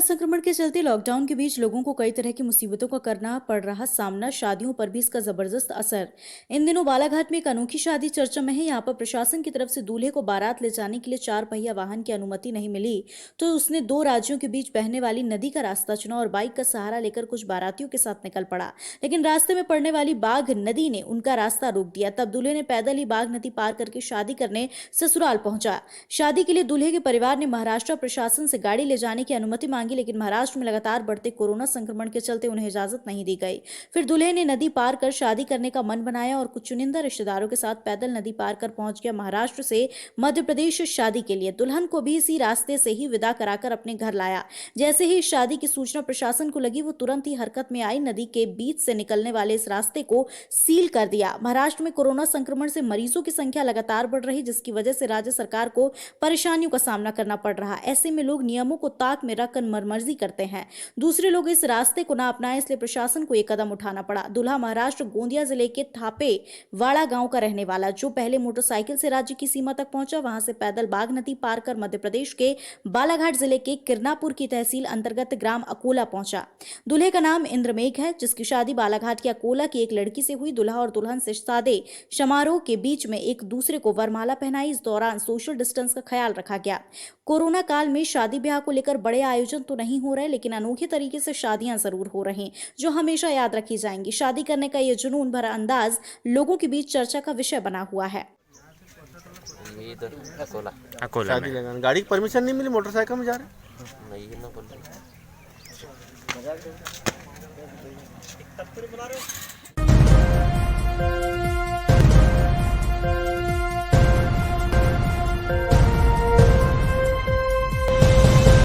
संक्रमण के चलते लॉकडाउन के बीच लोगों को कई तरह की मुसीबतों का करना पड़ रहा सामना, शादियों पर भी इसका जबरदस्त असर। इन दिनों बालाघाट में एक अनोखी शादी चर्चा में है। यहाँ पर प्रशासन की तरफ से दूल्हे को बारात ले जाने के लिए 4 पहिया वाहन की अनुमति नहीं मिली, तो उसने 2 राज्यों के बीच बहने वाली नदी का रास्ता चुना और बाइक का सहारा लेकर कुछ बारातियों के साथ निकल पड़ा। लेकिन रास्ते में पड़ने वाली बाघ नदी ने उनका रास्ता रोक दिया। तब दूल्हे ने पैदल ही बाघ नदी पार करके शादी करने ससुराल पहुंचा। शादी के लिए दूल्हे के परिवार ने महाराष्ट्र प्रशासन से गाड़ी ले जाने की अनुमति मांगी, लेकिन महाराष्ट्र में लगातार बढ़ते कोरोना संक्रमण के चलते उन्हें इजाजत नहीं दी गई। फिर दूल्हे ने नदी पार कर शादी करने का मन बनाया और कुछ चुनिंदा रिश्तेदारों के साथ पैदल नदी पार कर पहुंच गया महाराष्ट्र से मध्य प्रदेश शादी के लिए। दुल्हन को भी इसी रास्ते से ही विदा कराकर अपने घर लाया। जैसे ही शादी की सूचना प्रशासन को लगी, वो तुरंत ही हरकत में आई। नदी के बीच से निकलने वाले इस रास्ते को सील कर दिया। महाराष्ट्र में कोरोना संक्रमण से मरीजों की संख्या लगातार बढ़ रही, जिसकी वजह से राज्य सरकार को परेशानियों का सामना करना पड़ रहा। ऐसे में लोग नियमों को ताक में रखकर मर्जी करते हैं। दूसरे लोग इस रास्ते को ना अपनाएं, इसलिए प्रशासन को यह कदम उठाना पड़ा। दूल्हा महाराष्ट्र गोंदिया जिले के थापे वाड़ा गांव का रहने वाला, जो पहले मोटरसाइकिल से राज्य की सीमा तक पहुंचा, वहां से पैदल बाघ नदी पार कर मध्य प्रदेश के बालाघाट जिले के किरनापुर की तहसील अंतर्गत ग्राम अकोला पहुंचा। दूल्हे का नाम इंद्रमेघ है, जिसकी शादी बालाघाट के अकोला की एक लड़की से हुई। दूल्हा और दुल्हन से सादे समारोह के बीच में एक दूसरे को वरमाला पहनाई। इस दौरान सोशल डिस्टेंस का ख्याल रखा गया। कोरोना काल में शादी ब्याह को लेकर बड़े आयोजन तो नहीं हो रहे, लेकिन अनोखे तरीके से शादियां जरूर हो रही, जो हमेशा याद रखी जाएंगी। शादी करने का ये जुनून भरा अंदाज लोगों के बीच चर्चा का विषय बना हुआ है। अकोला अकोला शादी में लगाना, गाड़ी की परमिशन नहीं मिली, मोटरसाइकिल में जा रहे नहीं है ना बोल